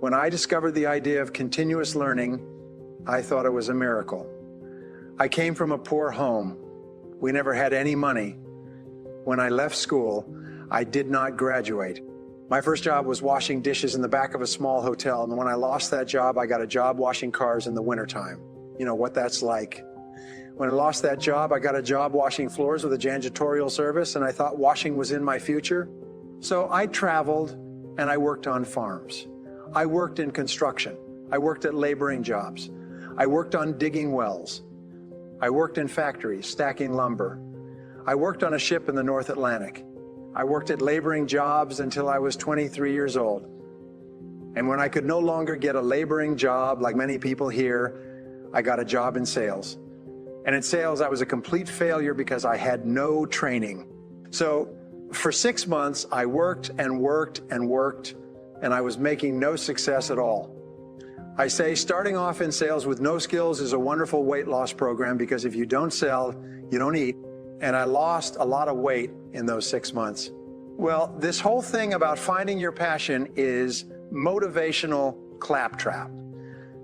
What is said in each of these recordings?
When I discovered the idea of continuous learning, I thought it was a miracle. I came from a poor home. We never had any money. When I left school, I did not graduate. My first job was washing dishes in the back of a small hotel, and when I lost that job, I got a job washing cars in the wintertime. You know what that's like. When I lost that job, I got a job washing floors with a janitorial service, and I thought washing was in my future. So I traveled and I worked on farms. I worked in construction. I worked at laboring jobs. I worked on digging wells. I worked in factories, stacking lumber. I worked on a ship in the North Atlantic. I worked at laboring jobs until I was 23 years old. And when I could no longer get a laboring job like many people here, I got a job in sales. And in sales, I was a complete failure because I had no training. So for 6 months, I worked and worked and worked, and I was making no success at all. I say starting off in sales with no skills is a wonderful weight loss program because if you don't sell, you don't eat. And I lost a lot of weight in those 6 months. Well, this whole thing about finding your passion is motivational claptrap.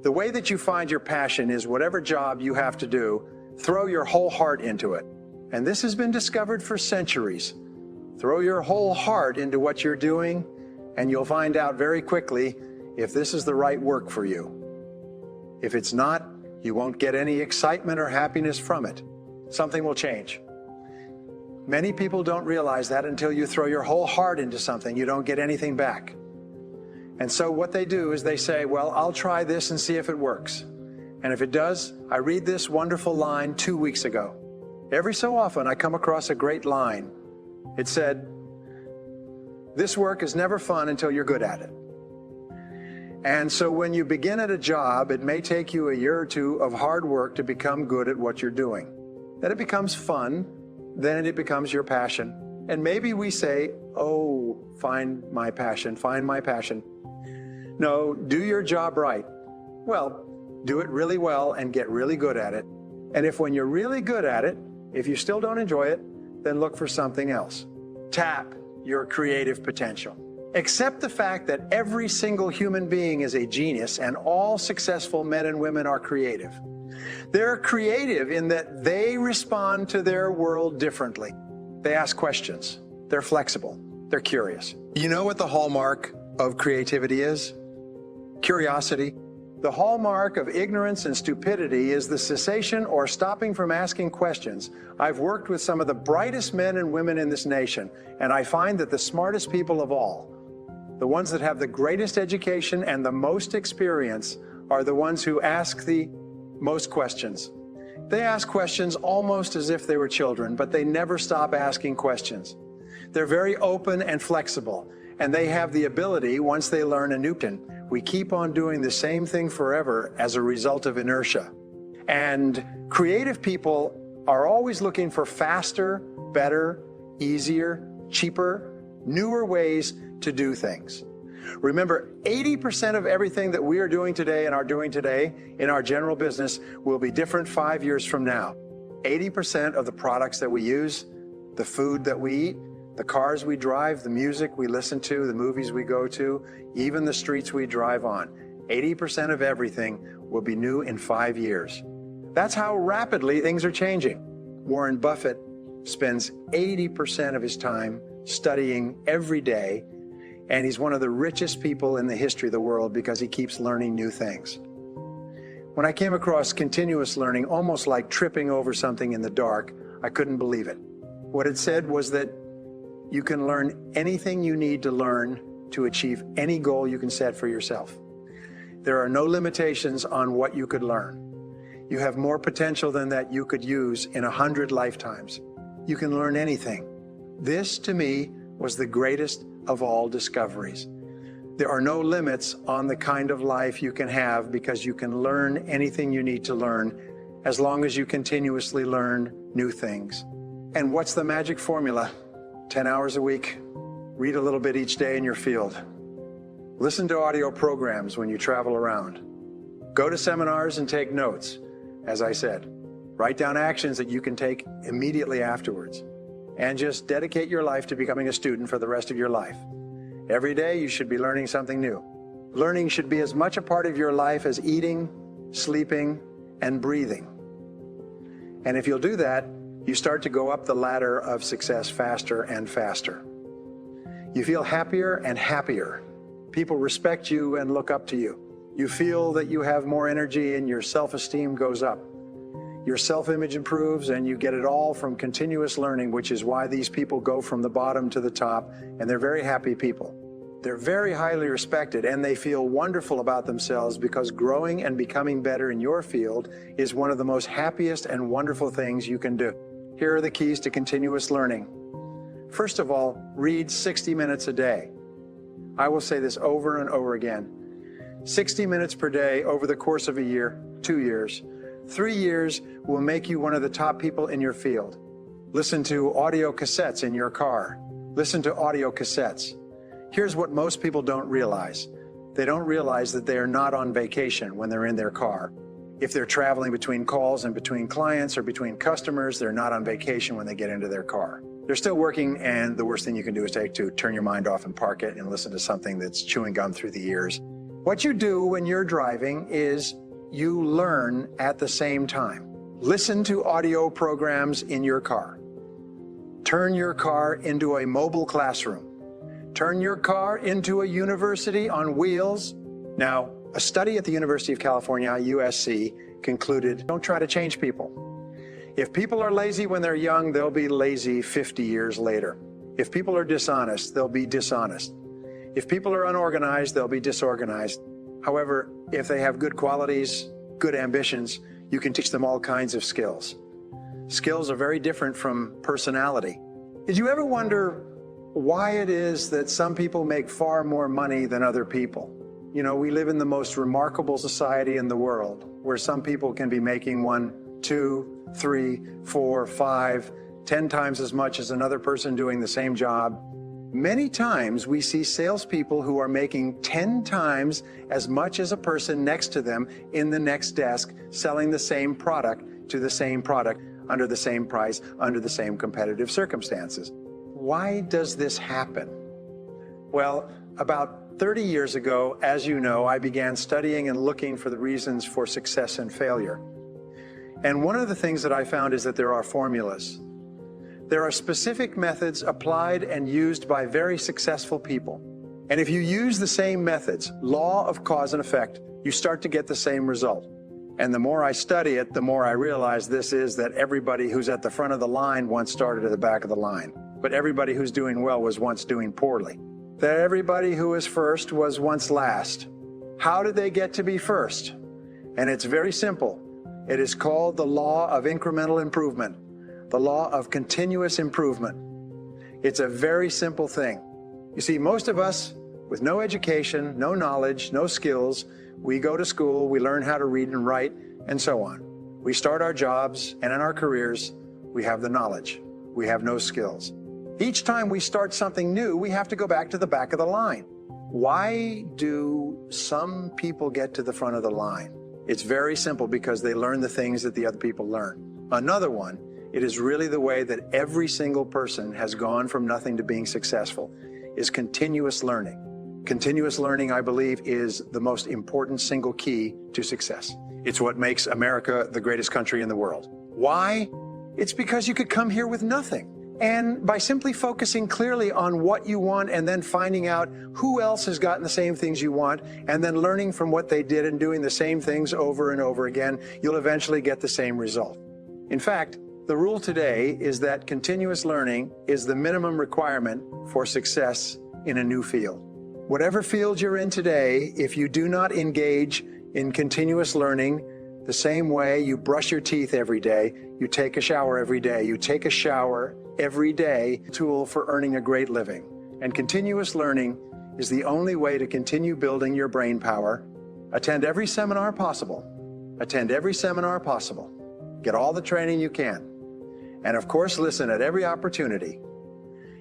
The way that you find your passion is whatever job you have to do, throw your whole heart into it. And this has been discovered for centuries. Throw your whole heart into what you're doing, and you'll find out very quickly if this is the right work for you. If it's not, you won't get any excitement or happiness from it. Something will change. Many people don't realize that until you throw your whole heart into something, you don't get anything back. And so what they do is they say, well, I'll try this and see if it works. And if it does, I read this wonderful line 2 weeks ago. Every so often I come across a great line. It said, this work is never fun until you're good at it. And so when you begin at a job, it may take you a year or two of hard work to become good at what you're doing. Then it becomes fun, then it becomes your passion. And maybe we say, oh, find my passion, find my passion. No, do your job right. Well, do it really well and get really good at it. And if when you're really good at it, if you still don't enjoy it, then look for something else. Tap your creative potential. Accept the fact that every single human being is a genius and all successful men and women are creative. They're creative in that they respond to their world differently. They ask questions. They're flexible. They're curious. You know what the hallmark of creativity is? Curiosity. The hallmark of ignorance and stupidity is the cessation or stopping from asking questions. I've worked with some of the brightest men and women in this nation, and I find that the smartest people of all, the ones that have the greatest education and the most experience, are the ones who ask the most questions. They ask questions almost as if they were children, but they never stop asking questions. They're very open and flexible, and they have the ability, once they learn a new thing, we keep on doing the same thing forever as a result of inertia. And creative people are always looking for faster, better, easier, cheaper, newer ways to do things. Remember, 80% of everything that we are doing today and are doing today in our general business will be different 5 years from now. 80% of the products that we use, the food that we eat, the cars we drive, the music we listen to, the movies we go to, even the streets we drive on. 80% of everything will be new in 5 years. That's how rapidly things are changing. Warren Buffett spends 80% of his time studying every day, and he's one of the richest people in the history of the world because he keeps learning new things. When I came across continuous learning, almost like tripping over something in the dark, I couldn't believe it. What it said was that you can learn anything you need to learn to achieve any goal you can set for yourself. There are no limitations on what you could learn. You have more potential than that you could use in 100 lifetimes. You can learn anything. This, to me, was the greatest of all discoveries. There are no limits on the kind of life you can have because you can learn anything you need to learn as long as you continuously learn new things. And what's the magic formula? 10 hours a week, read a little bit each day in your field. Listen to audio programs when you travel around. Go to seminars and take notes, as I said. Write down actions that you can take immediately afterwards. And just dedicate your life to becoming a student for the rest of your life. Every day you should be learning something new. Learning should be as much a part of your life as eating, sleeping, and breathing. And if you'll do that, you start to go up the ladder of success faster and faster. You feel happier and happier. People respect you and look up to you. You feel that you have more energy and your self-esteem goes up. Your self-image improves and you get it all from continuous learning, which is why these people go from the bottom to the top, and they're very happy people. They're very highly respected and they feel wonderful about themselves because growing and becoming better in your field is one of the most happiest and wonderful things you can do. Here are the keys to continuous learning. First of all, read 60 minutes a day. I will say this over and over again. 60 minutes per day over the course of a year, 2 years, 3 years will make you one of the top people in your field. Listen to audio cassettes in your car. Listen to audio cassettes. Here's what most people don't realize. They don't realize that they are not on vacation when they're in their car. If they're traveling between calls and between clients or between customers, they're not on vacation when they get into their car. They're still working, and the worst thing you can do is turn your mind off and park it and listen to something that's chewing gum through the ears. What you do when you're driving is you learn at the same time. Listen to audio programs in your car. Turn your car into a mobile classroom. Turn your car into a university on wheels. Now, a study at the University of California, USC, concluded, don't try to change people. If people are lazy when they're young, they'll be lazy 50 years later. If people are dishonest, they'll be dishonest. If people are unorganized, they'll be disorganized. However, if they have good qualities, good ambitions, you can teach them all kinds of skills. Skills are very different from personality. Did you ever wonder why it is that some people make far more money than other people? You know, we live in the most remarkable society in the world, where some people can be making 1, 2, 3, 4, 5, 10 times as much as another person doing the same job. Many times we see salespeople who are making 10 times as much as a person next to them in the next desk, selling the same product to the same product under the same price, under the same competitive circumstances. Why does this happen? Well, about 30 years ago, as you know, I began studying and looking for the reasons for success and failure. And one of the things that I found is that there are formulas. There are specific methods applied and used by very successful people. And if you use the same methods, law of cause and effect, you start to get the same result. And the more I study it, the more I realize this is that everybody who's at the front of the line once started at the back of the line. But everybody who's doing well was once doing poorly. That everybody who is first was once last. How did they get to be first? And it's very simple. It is called the law of incremental improvement, the law of continuous improvement. It's a very simple thing. You see, most of us with no education, no knowledge, no skills, we go to school, we learn how to read and write, and so on. We start our jobs, and in our careers, we have the knowledge. We have no skills. Each time we start something new, we have to go back to the back of the line. Why do some people get to the front of the line? It's very simple, because they learn the things that the other people learn. Another one, it is really the way that every single person has gone from nothing to being successful, is continuous learning. Continuous learning, I believe, is the most important single key to success. It's what makes America the greatest country in the world. Why? It's because you could come here with nothing. And by simply focusing clearly on what you want and then finding out who else has gotten the same things you want and then learning from what they did and doing the same things over and over again, you'll eventually get the same result. In fact, the rule today is that continuous learning is the minimum requirement for success in a new field. Whatever field you're in today, if you do not engage in continuous learning the same way you brush your teeth every day, you take a shower every day, you take a shower every day, tool for earning a great living. And continuous learning is the only way to continue building your brain power. Attend every seminar possible. Attend every seminar possible. Get all the training you can. And of course, listen at every opportunity.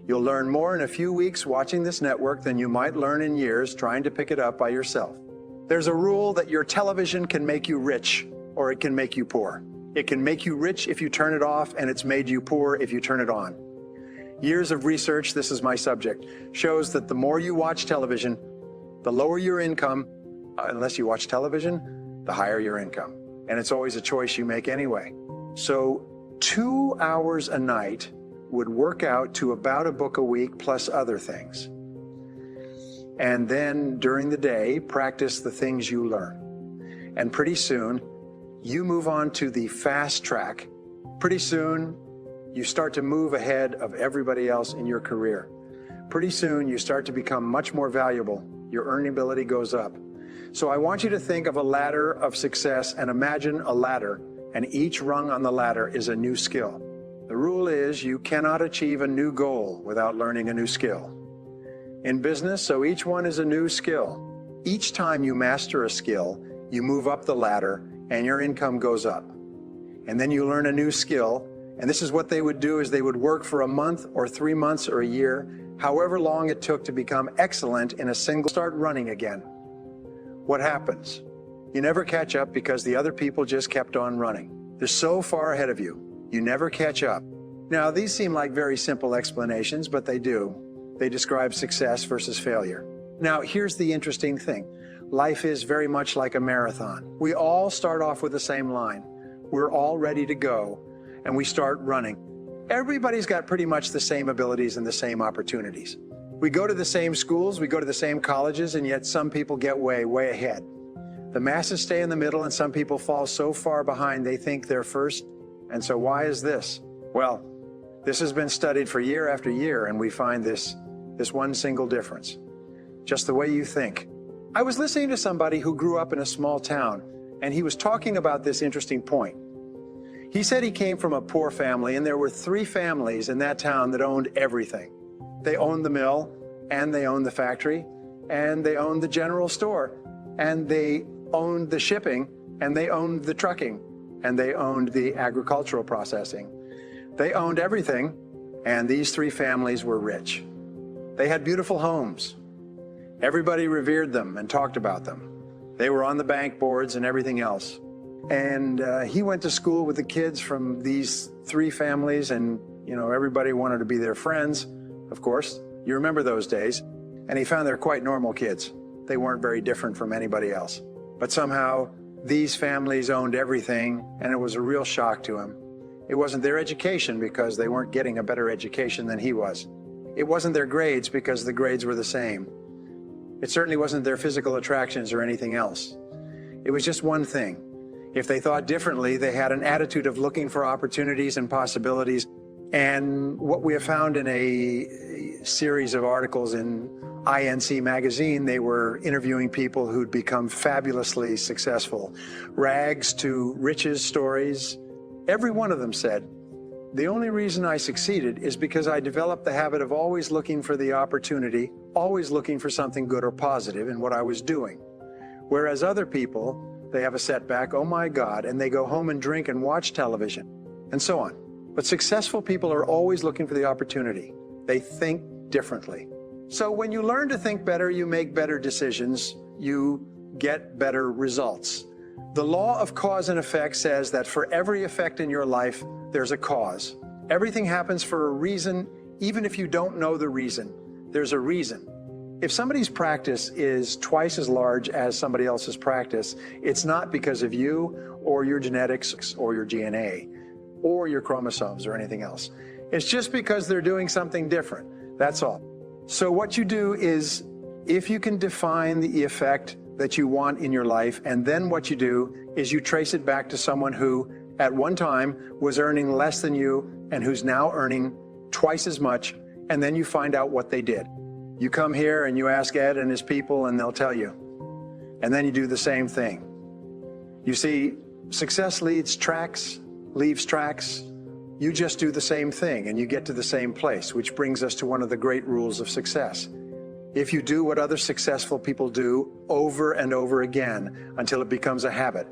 You'll learn more in a few weeks watching this network than you might learn in years trying to pick it up by yourself. There's a rule that your television can make you rich, or it can make you poor. It can make you rich if you turn it off, and it's made you poor if you turn it on. Years of research, this is my subject, shows that the more you watch television, The lower your income, unless you watch television, the higher your income. And it's always a choice you make anyway. So 2 hours a night would work out to about a book a week plus other things. And then during the day, practice the things you learn. And pretty soon, you move on to the fast track. Pretty soon, you start to move ahead of everybody else in your career. Pretty soon, you start to become much more valuable. Your earning ability goes up. So I want you to think of a ladder of success and imagine a ladder, and each rung on the ladder is a new skill. The rule is you cannot achieve a new goal without learning a new skill. In business, so each one is a new skill. Each time you master a skill, you move up the ladder and your income goes up. And then you learn a new skill, and this is what they would do is they would work for a month or 3 months or a year, however long it took to become excellent in a single, start running again. What happens? You never catch up because the other people just kept on running. They're so far ahead of you. You never catch up. Now, these seem like very simple explanations, but they do. They describe success versus failure. Now, here's the interesting thing. Life is very much like a marathon. We all start off with the same line. We're all ready to go, and we start running. Everybody's got pretty much the same abilities and the same opportunities. We go to the same schools, we go to the same colleges, and yet some people get way, way ahead. The masses stay in the middle, and some people fall so far behind they think they're first. And so why is this? Well, this has been studied for year after year, and we find this one single difference. Just the way you think. I was listening to somebody who grew up in a small town, and he was talking about this interesting point. He said he came from a poor family, and there were 3 families in that town that owned everything. They owned the mill, and they owned the factory, and they owned the general store, and they owned the shipping, and they owned the trucking, and they owned the agricultural processing. They owned everything, and these 3 families were rich. They had beautiful homes. Everybody revered them and talked about them. They were on the bank boards and everything else. And he went to school with the kids from these 3 families, and everybody wanted to be their friends, of course. You remember those days. And he found they're quite normal kids. They weren't very different from anybody else. But somehow, these families owned everything, and it was a real shock to him. It wasn't their education because they weren't getting a better education than he was. It wasn't their grades because the grades were the same. It certainly wasn't their physical attractions or anything else. It was just one thing. If they thought differently, they had an attitude of looking for opportunities and possibilities. And what we have found in a series of articles in INC magazine, they were interviewing people who'd become fabulously successful. Rags to riches stories. Every one of them said, the only reason I succeeded is because I developed the habit of always looking for the opportunity, always looking for something good or positive in what I was doing. Whereas other people, they have a setback, oh my God, and they go home and drink and watch television, and so on. But successful people are always looking for the opportunity. They think differently. So when you learn to think better, you make better decisions, you get better results. The law of cause and effect says that for every effect in your life, there's a cause. Everything happens for a reason, even if you don't know the reason. There's a reason. If somebody's practice is twice as large as somebody else's practice, it's not because of you or your genetics or your DNA or your chromosomes or anything else. It's just because they're doing something different. That's all. So what you do is, if you can define the effect that you want in your life, and then what you do is you trace it back to someone who at one time was earning less than you and who's now earning twice as much, and then you find out what they did. You come here and you ask Ed and his people and they'll tell you. And then you do the same thing. You see, success leaves tracks. You just do the same thing and you get to the same place, which brings us to one of the great rules of success. If you do what other successful people do over and over again until it becomes a habit,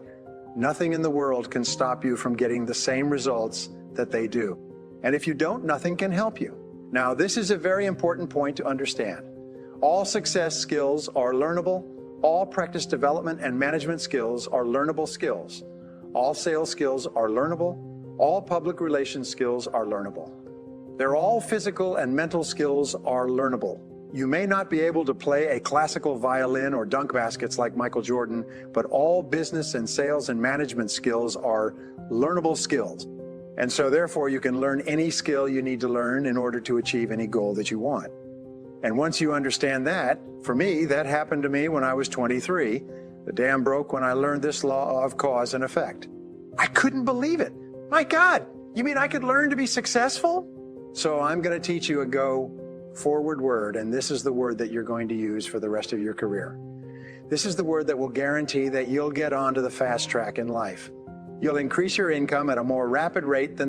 nothing in the world can stop you from getting the same results that they do. And if you don't, nothing can help you. Now, this is a very important point to understand. All success skills are learnable. All practice development and management skills are learnable skills. All sales skills are learnable. All public relations skills are learnable. They're all physical and mental skills are learnable. You may not be able to play a classical violin or dunk baskets like Michael Jordan, but all business and sales and management skills are learnable skills. And so therefore you can learn any skill you need to learn in order to achieve any goal that you want. And once you understand that, for me, that happened to me when I was 23. The dam broke when I learned this law of cause and effect. I couldn't believe it. My God, you mean I could learn to be successful? So I'm going to teach you a go forward word, and this is the word that you're going to use for the rest of your career. This is the word that will guarantee that you'll get onto the fast track in life. You'll increase your income at a more rapid rate than